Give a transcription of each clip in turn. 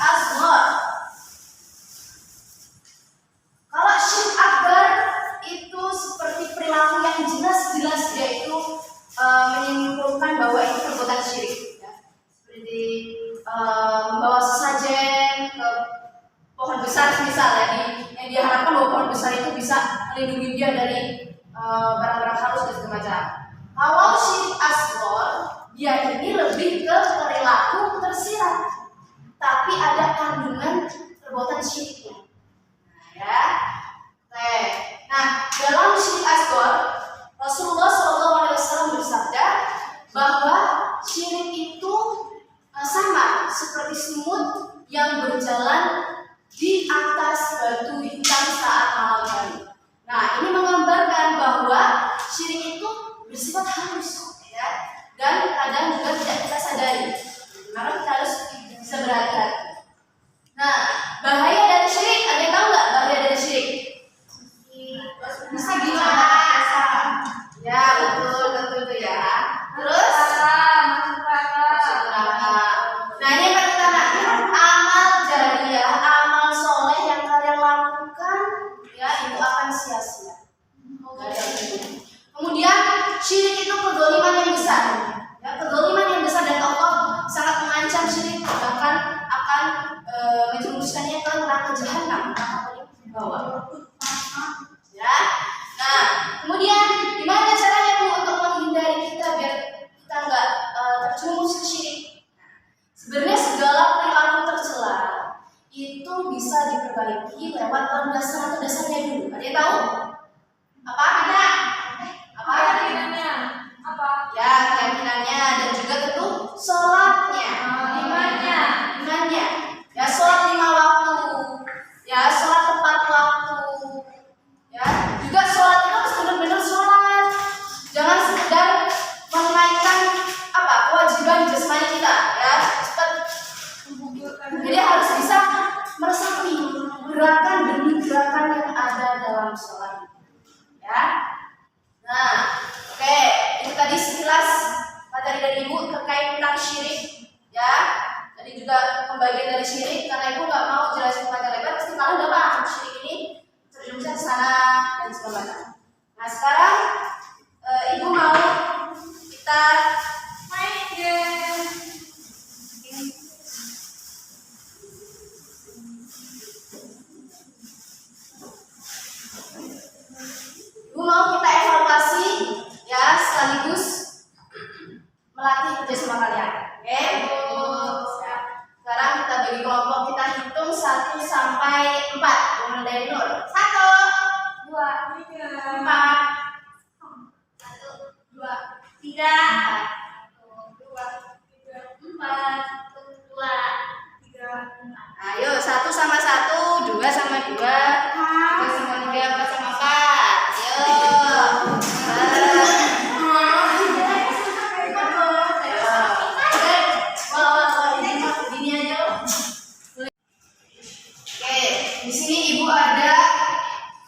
asghar. Kalau syirik akbar itu seperti perilaku yang jelas-jelas dia itu menyimpulkan bahwa itu perbuatan syirik, ya. Seperti membawa sesajen ke pohon besar misalnya, yang diharapkan bahwa pohon besar itu bisa melindungi dia dari barang-barang halus dan segala macam. Kalau syirik asghar, dia ini lebih ke perilaku tersirat, tapi ada kandungan perbuatan syiriknya. Ya. Nah, dalam syirik asghar, Rasulullah SAW bersabda bahwa syirik itu sama seperti semut yang berjalan di atas batu hitam saat malam hari. Nah, ini menggambarkan bahwa syirik itu bersifat halus, ya, dan kadang juga tidak kita sadari. Maka kita harus bisa berhati-hati. Nah, bahaya dari syirik, ada yang tahu nggak bahaya dari syirik? Bisa gimana? Ya, betul itu ya. Terus masuk neraka. Nah, ini yang pertama, amal jariyah, amal soleh yang kalian lakukan, ya, itu akan sia-sia. Kemudian syirik itu kezaliman yang besar. Ya, kezaliman yang besar, dan Allah sangat mengancam syirik, bahkan akan menjerumuskannya ke neraka jahanam, neraka paling bawah. Ya. Nah, kemudian gimana caranya Bu untuk menghindari kita biar kita nggak terjerumus ke syirik? Sebenarnya segala perilaku tercela itu bisa diperbaiki lewat landasan atau dasarnya dulu. Ada yang tahu? Apa? Ada? Apa? Keyakinannya. Apa? Ya, keyakinannya, dan juga tentu sholatnya. Imannya. Ya, sholat 5 waktu. Ya, sholat tepat waktu. Ya, juga sholat itu harus benar-benar sholat. Jangan sekedar menunaikan kewajiban jasmani kita, ya. Jadi harus bisa meresapi gerakan demi gerakan yang ada dalam sholat, ya. Nah, oke, itu tadi sekilas materi dari Ibu terkait tentang syirik, ya. Tadi juga pembagian dari syirik, karena Ibu nggak mau jelasin panjang lebar, pasti kalian udah paham syirik ini terjerumusnya ke sana dan segala macam. Nah, sekarang Ibu mau kita main game. Ibu mau kita evaluasi, ya, sekaligus melatih kerjasama kalian. Oke? Sekarang kita bagi kelompok, kita hitung 1 sampai 4. Mulai dari Nur. 1, 2, 3, 4. 1, 2, 3, 1, 2, 3, 4, 1, 2, 3, 4. Ayo, 1 sama 1, 2 sama 2, 3 sama 3, 4 sama 4. Ayo. Di sini Ibu ada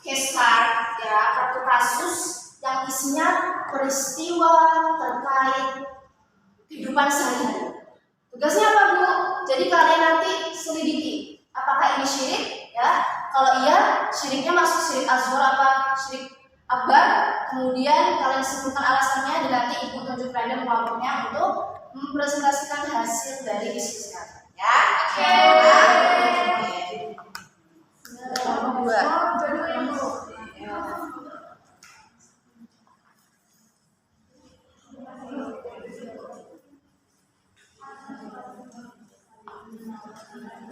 case card, ya, kartu kasus yang isinya peristiwa terkait kehidupan sehari-hari. Tugasnya apa, Bu? Jadi kalian nanti selidiki apakah ini syirik, ya. Kalau iya, syiriknya masuk syirik asghar apa syirik akbar. Kemudian kalian sebutkan alasannya, dan nanti Ibu tunjuk random kelompoknya untuk mempresentasikan hasil dari diskusi kalian, ya. Oke.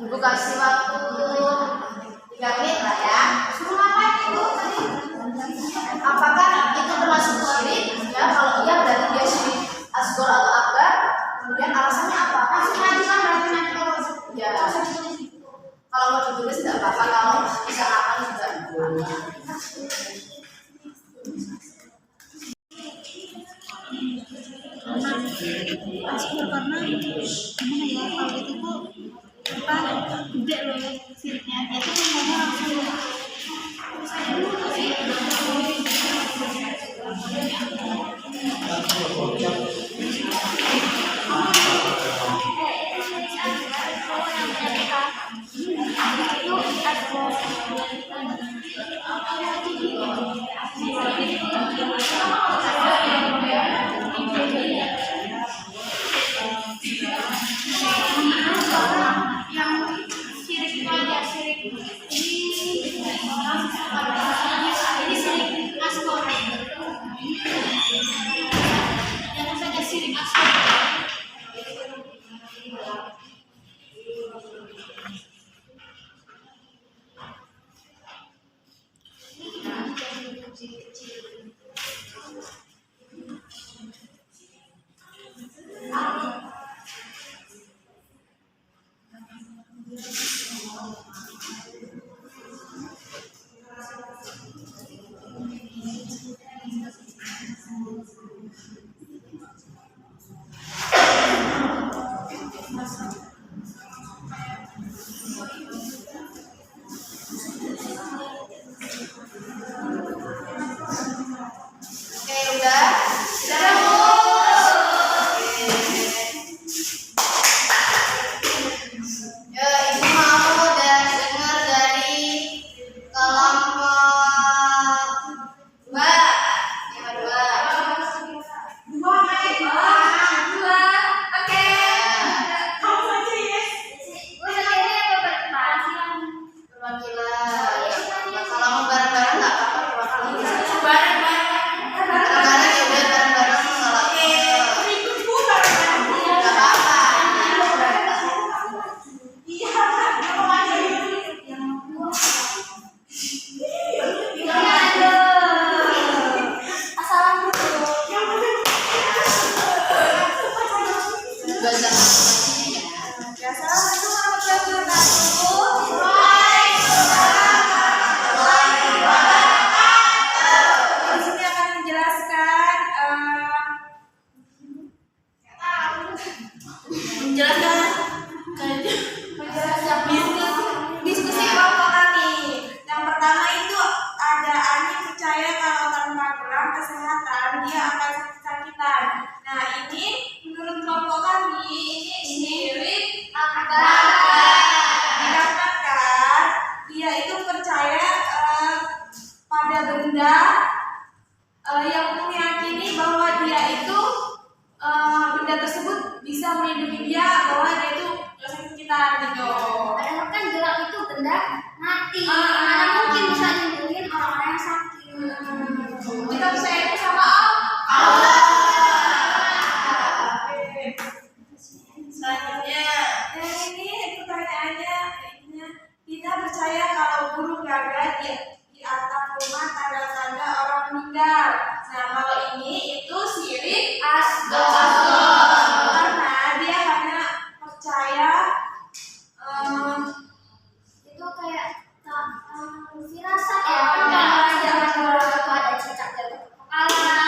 Ibu kasih waktu 3 menit lah, ya. Suruh ngapain Ibu tadi? Apakah itu termasuk syirik? Ya, kalau iya berarti dia syirik asghar atau akbar. Kemudian alasannya apa? Langsung ajukan berarti nanti kalau ya. Kalau mau ditulis tidak apa-apa, kalau bisa apa juga. Karena gimana ya, kalau itu tuh gede loh ya siriknya, dia tuh ngomongnya langsung itu asgore. Yang syirik itu aja, syirik ini orang ini syirik asgore. Yang saja syirik asgore. Oke, udah. Sudah, Bu. Ya, Ibu mau udah dengar dari kelompok 2. Yang kedua. Oke. Perwakilan. Kalau mau bareng-bareng nggak apa-apa. Bareng-bareng. Bareng-bareng ya udah bareng-bareng nggak apa-apa. Di sini akan menjelaskan diskusi kelompok kami. Yang pertama itu ada Ani percaya kalau tanpa gelang kesehatan dia akan sakit-sakitan. Nah ini menurut kelompok kami ini syirik dikarenakan dia itu percaya pada benda yang meyakini bahwa dia itu benda tersebut bisa melindungi dia bahwa dia itu sakit-sakitan gitu. Padahal kan gelang itu benda mati. Mana mungkin bisa nyembuhin orang-orang yang sakit. Kita percaya itu sama Allah. Selanjutnya, ini pertanyaannya, kita percaya kalau burung gagak di atap rumah tanda-tanda orang meninggal. Nah, kalau ini itu syirik asgore karena dia hanya percaya Itu kayak firasat ya. Kan kalau zaman dulu itu ada cicak jatuh ke kepala.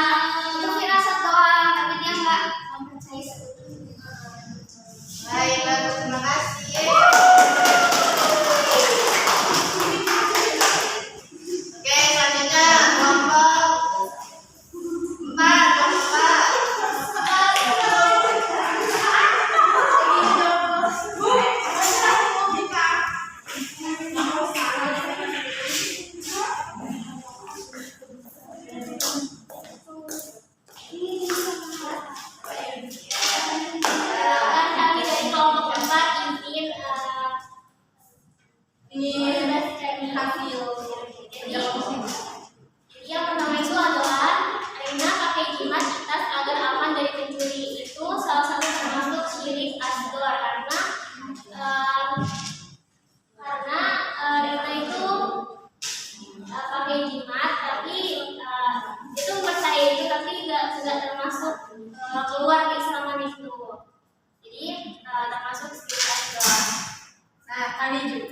Itu firasat doang, tapi dia nggak mempercayai sebetulnya. Baik, bagus, terima kasih. Oke, selanjutnya kelompok 4. Kan kami dari kelompok 4 ingin hasil. Jadi yang pertama itu adalah Rina pakai jimat di tas agar aman dari pencuri. Itu salah satu termasuk syirik asgore karena Rina itu pakai jimat tapi itu percaya itu tapi nggak termasuk keluar keislaman itu. Jadi termasuk syirik asgore. Nah, lanjut.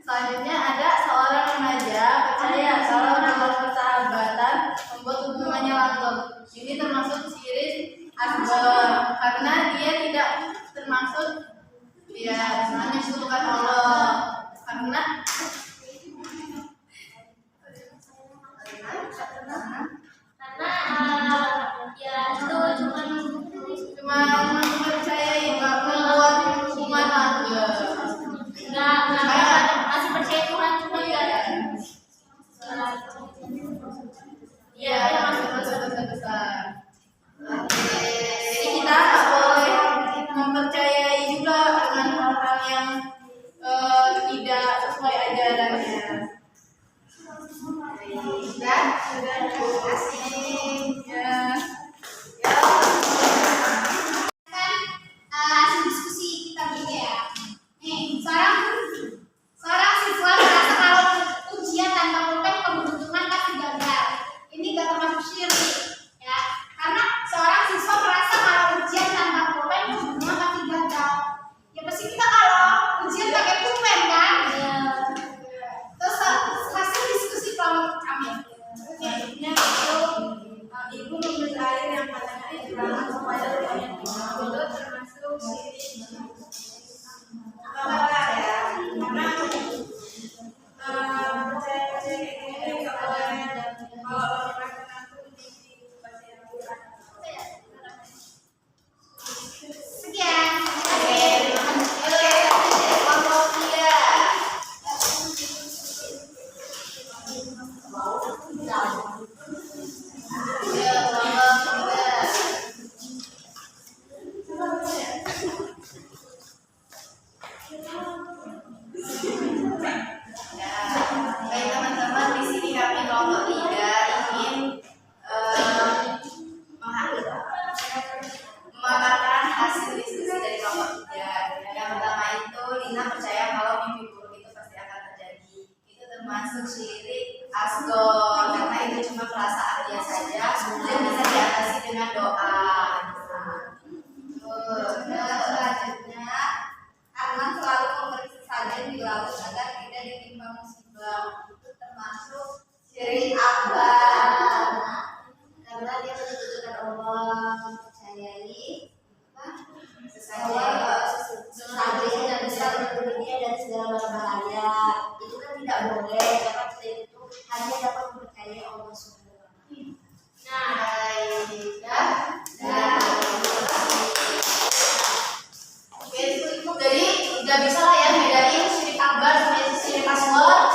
Selanjutnya ada seorang remaja percaya kalau dalam persahabatan membuat hubungannya langgeng. Ini termasuk syirik asgore karena dia tidak termasuk menyekutukan Allah. Karena Ya itu cuma mempercayai nggak membuat hubungan langgeng. enggak boleh. Dapat itu hanya dapat mempercayai Allah Subhanahu wa Ta'ala. Nah, Oke, itu dari udah bisa lah ya bedain syirik akbar sama syirik asghar.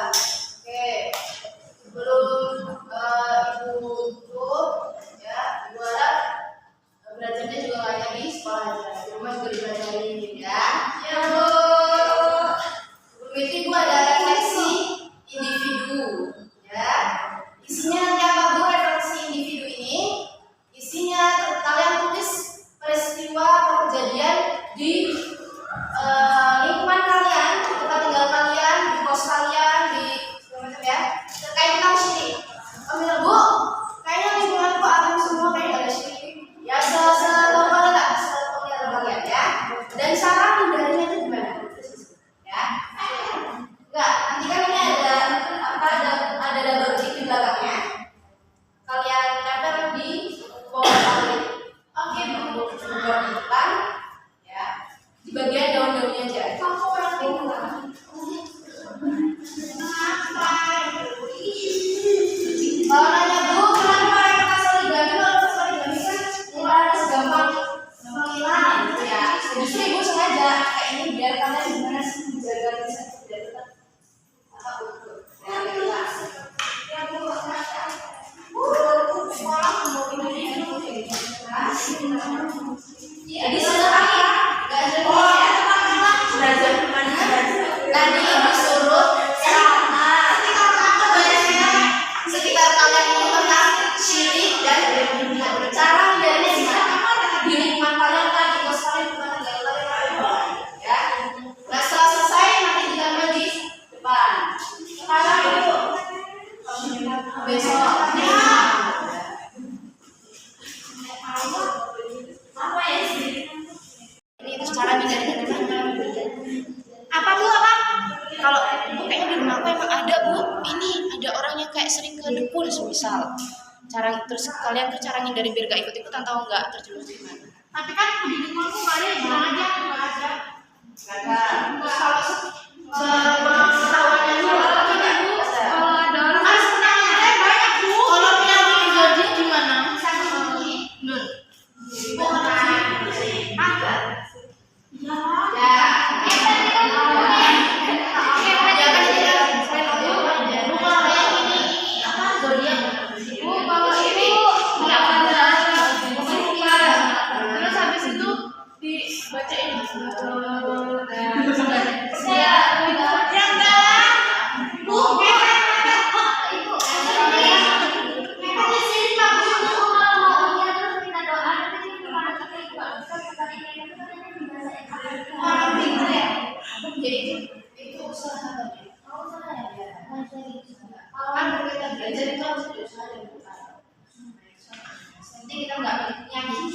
Oke, sebelum ibu tutup, ya ibu harap belajarnya juga nggak hanya di sekolah aja, di rumah juga dipelajarin ya. Ya bu. Sebelum itu ibu ada refleksi individu, ya. Isinya nanti apa bu refleksi individu ini? Isinya kalian tulis peristiwa atau kejadian di lingkungan kalian, di tempat tinggal kalian, di kos kalian, di segala macam ya, terkait tentang syirik. Ambil bu, kayaknya lingkunganku aman semua, kayaknya nggak ada syirik. Ya selalu nggak, selalu kalian ya. Dan cara hindarinya itu gimana? Ya, nggak. Nanti kan ini ada apa? Ada double tick di belakangnya. Kalian tempel di bawah kalian. Oke, bu, coba di depan. Ya, di bagian daun-daunnya aja. Kamu orang lingkungan. Kalau nanya bu, kenapa mereka poligami? Kalau poligami kan mulai harus gampang hilang gitu ya. Justru ibu sengaja kayak ini biar kalian gimana sih menjaga lisan biar tetap apa utuh. Nah, jelas. Ya bu, sekolah mau ini jadi sederhana ya, nggak jelas ya. Belajar gimana? Tadi ibu suruh sama sekitar kalian itu tentang syirik dan cara hindarinya gimana? Di lingkungan kalian kan, di kos kalian, di mana kalian ya. Nah setelah selesai nanti ditambah di depan. Sekarang ibu besok apa ya ini itu cara hindarinya gimana? Apa bu apa? Kalau bu kayaknya di rumah aku emang ada bu, ini ada orang yang kayak sering ke dukun misal. Cara terus kalian tuh cara ngindari biar gak ikut-ikutan tahu nggak terjerumus gimana? Tapi kan di lingkunganku nggak ada, bilang aja nggak ada. Nggak ada. Kalau sepengetahuannya bu, kalau ada orang harus penanya banyak bu. Kalau punya pribadi gimana? Nun. Bu ada. Ya. Nanti kita nggak nyanyi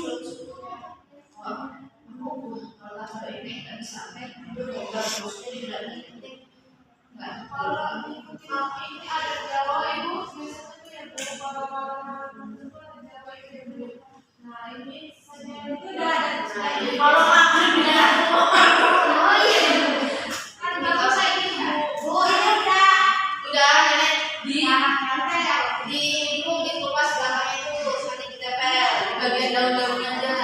kalau sampai ini nggak bisa sampai itu nggak kalau ini ada Jawa ibu biasanya yang nah ini kalau maghrib ya oh iya kan nggak usah ini bu ini udah nenek di kulkas belakangnya itu nanti kita pel di bagian daun-daunnya aja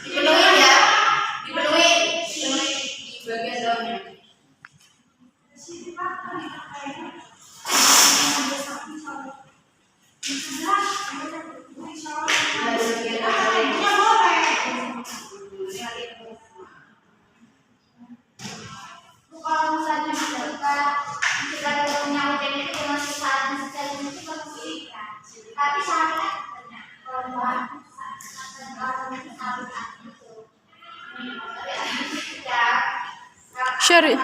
dipenuhin ya dipenuhin di bagian daunnya. Kalau misalnya kita nyautin itu dengan kesalahan sekali itu pasti tapi sangat korban Syari.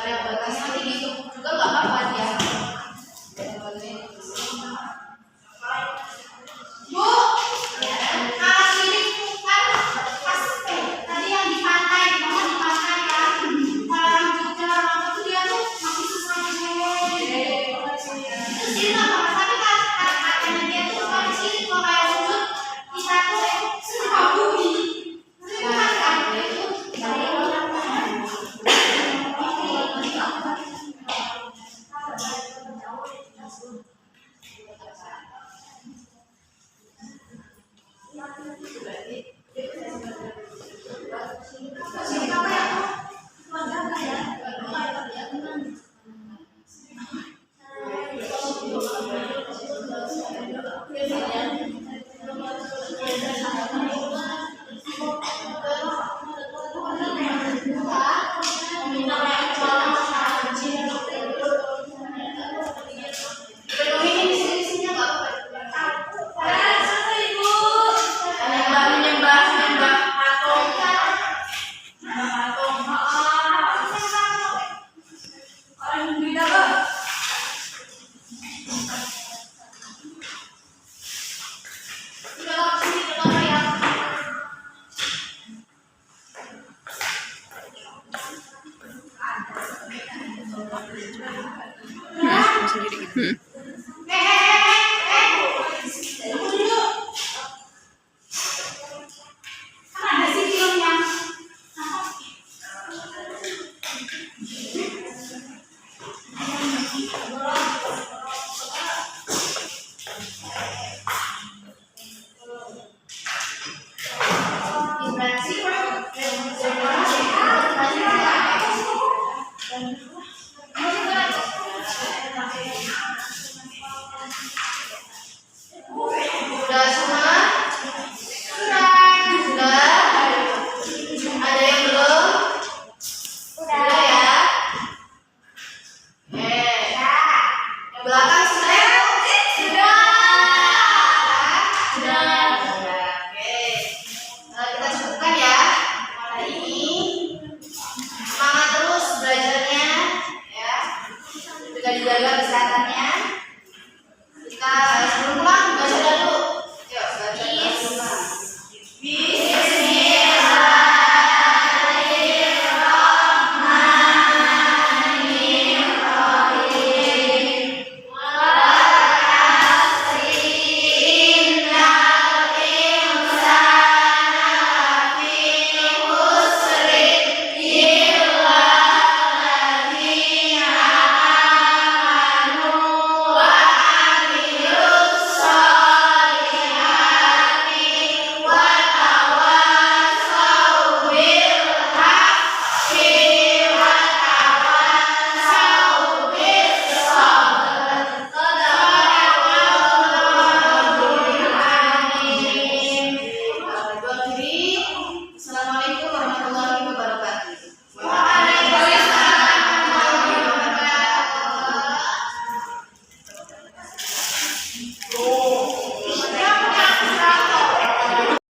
ada batas nanti gitu juga nggak apa-apa ya. Bu, kalau sini kan pas Oh,